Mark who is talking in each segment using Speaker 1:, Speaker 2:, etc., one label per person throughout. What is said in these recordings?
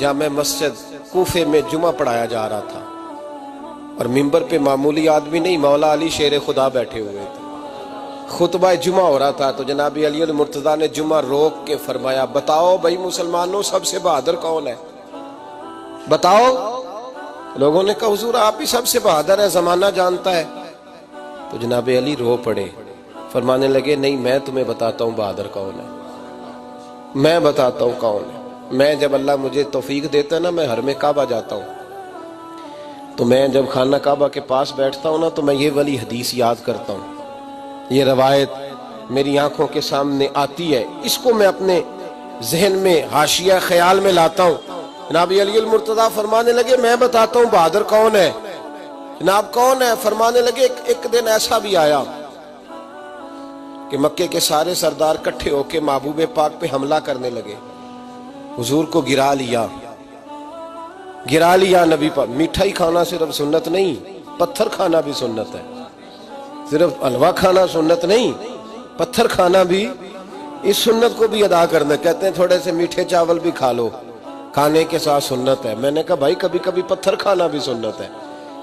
Speaker 1: जामे मस्जिद कूफे में जुमा पढ़ाया जा रहा था और मिंबर पे मामूली आदमी नहीं, मौला अली शेर खुदा बैठे हुए थे। खुतबा जुमा हो रहा था तो जनाब अली अल मुर्तज़ा ने जुमा रोक के फरमाया, बताओ भाई मुसलमानों सबसे बहादुर कौन है, बताओ। लोगों ने कहा हुजूर आप ही सबसे बहादुर है, जमाना जानता है। तो जनाब अली रो पड़े, फरमाने लगे नहीं मैं तुम्हें बताता हूँ बहादुर कौन है, मैं बताता हूँ कौन है। मैं जब अल्लाह मुझे तौफीक देता है ना, मैं हरमे काबा जाता हूँ तो मैं जब खाना काबा के पास बैठता हूँ ना तो मैं ये वाली हदीस याद करता हूँ, ये रवायत मेरी आंखों के सामने आती है, इसको मैं अपने जहन में हाशिया ख्याल में लाता हूँ। जनाब अली अल मुर्तज़ा फरमाने लगे मैं बताता हूँ बहादुर कौन है। जनाब कौन है? फरमाने लगे एक दिन ऐसा भी आया कि मक्के के सारे सरदार इकट्ठे होके महबूब पाक पे हमला करने लगे, हुजूर को गिरा लिया नबी पर। मिठाई खाना सिर्फ सुन्नत नहीं, पत्थर खाना भी सुन्नत है। सिर्फ हलवा खाना सुन्नत नहीं, पत्थर खाना भी इस सुन्नत को भी अदा करना। कहते हैं थोड़े से मीठे चावल भी खा लो, खाने के साथ सुन्नत है। मैंने कहा भाई कभी कभी पत्थर खाना भी सुन्नत है,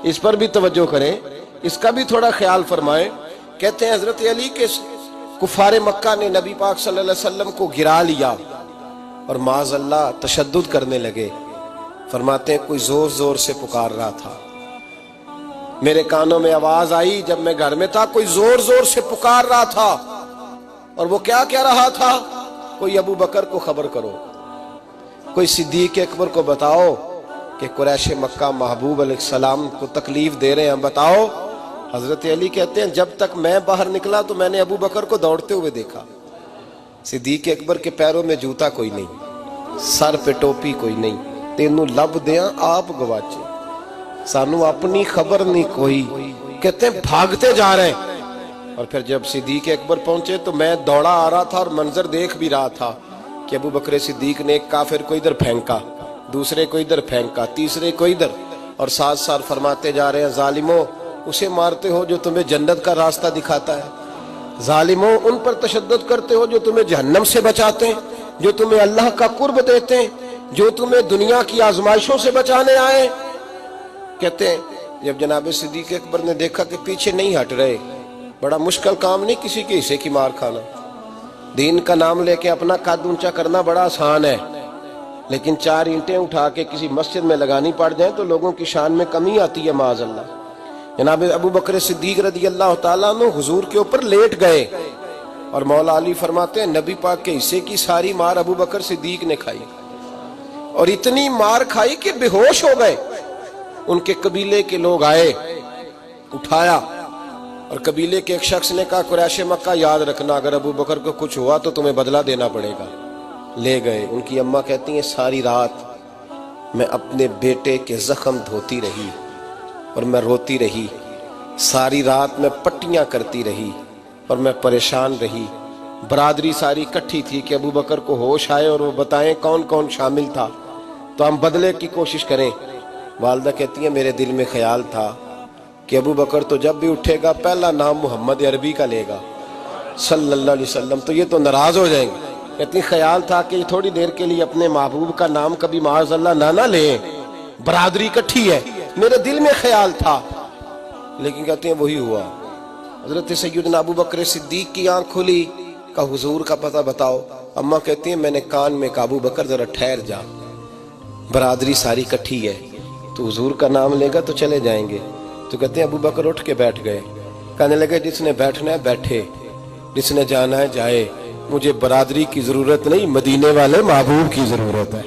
Speaker 1: इस पर भी तवज्जो करें, इसका भी थोड़ा ख्याल फरमाएं। कहते हैं हजरत अली के कुफारे मक्का ने नबी पाक सल्लल्लाहु अलैहि वसल्लम को गिरा लिया और माज़अल्लाह तशद्दुद करने लगे। फरमाते हैं कोई जोर जोर से पुकार रहा था, मेरे कानों में आवाज आई जब मैं घर में था, कोई जोर जोर से पुकार रहा था। और वो क्या कह रहा था? कोई अबू बकर को खबर करो, कोई सिद्दीक अकबर को बताओ कि कुरैश मक्का महबूब अलैहिस्सलाम को तकलीफ दे रहे हैं, बताओ। हजरत अली कहते हैं जब तक मैं बाहर निकला तो मैंने अबू बकर को दौड़ते हुए देखा। सिद्दीक अकबर के पैरों में जूता कोई नहीं, सर पे टोपी कोई नहीं, तेनू लब दिया आप गवाचे, सानू अपनी खबर नहीं कोई। कहते हैं भागते जा रहे हैं। और फिर जब सिद्दीक अकबर पहुंचे तो मैं दौड़ा आ रहा था और मंजर देख भी रहा था कि अबू बकर सिद्दीक ने एक काफिर को इधर फेंका, दूसरे को इधर फेंका, तीसरे को इधर, और साथ साथ फरमाते जा रहे हैं जालिमो उसे मारते हो जो तुम्हें जन्नत का रास्ता दिखाता है, जालिमो उन पर तशद्दुद करते हो जो तुम्हें जहन्नम से बचाते हैं, जो तुम्हें अल्लाह का कुर्ब देते हैं, जो तुम्हें दुनिया की आजमाइशों से बचाने आए। कहते हैं जब जनाब सिद्दीक अकबर ने देखा कि पीछे नहीं हट रहे, बड़ा मुश्किल काम नहीं किसी के हिस्से की मार खाना, दीन का नाम लेके अपना कद ऊंचा करना बड़ा आसान है, लेकिन 4 ईंटें उठा के किसी मस्जिद में लगानी पड़ जाए तो लोगों की शान में कमी आती है माज़अल्लाह। जनाब अबू बकर सिद्दीक रज़ी अल्लाह तआला अन्हु हुजूर के ऊपर लेट गए और मौला अली फरमाते हैं नबी पाक के हिस्से की सारी मार अबू बकर सिद्दीक ने खाई, और इतनी मार खाई कि बेहोश हो गए। उनके कबीले के लोग आए, उठाया, और कबीले के एक शख्स ने कहा कुरैश मक्का याद रखना अगर अबू बकर को कुछ हुआ तो तुम्हें बदला देना पड़ेगा। ले गए। उनकी अम्मा कहती हैं सारी रात मैं अपने बेटे के जख्म धोती रही और मैं रोती रही, सारी रात मैं पट्टियां करती रही और मैं परेशान रही। बरादरी सारी इकट्ठी थी कि अबू बकर को होश आए और वो बताएं कौन कौन शामिल था तो हम बदले की कोशिश करें। वालदा कहती है मेरे दिल में ख्याल था कि अबू बकर तो जब भी उठेगा पहला नाम मोहम्मद अरबी का लेगा सल्लल्लाहु अलैहि वसल्लम, तो ये तो नाराज हो जाएंगे। कहती ख्याल था कि थोड़ी देर के लिए अपने महबूब का नाम कभी माज़अल्लाह ना ले, बरादरी इकट्ठी है, मेरे दिल में ख्याल था। लेकिन कहते हैं वही हुआ। हजरत सैयदना अबू बकर सिद्दीक की आंख खुली, का हुजूर का पता बताओ। अम्मा कहती है मैंने कान में अबू बकर जरा ठहर जा, बरादरी सारी इकट्ठी है, तो हुजूर का नाम लेगा तो चले जाएंगे। तो कहते हैं अबू बकर उठ के बैठ गए, कहने लगे जिसने बैठना है बैठे, जिसने जाना है जाए, मुझे बरादरी की जरूरत नहीं, मदीने वाले महबूब की जरूरत है।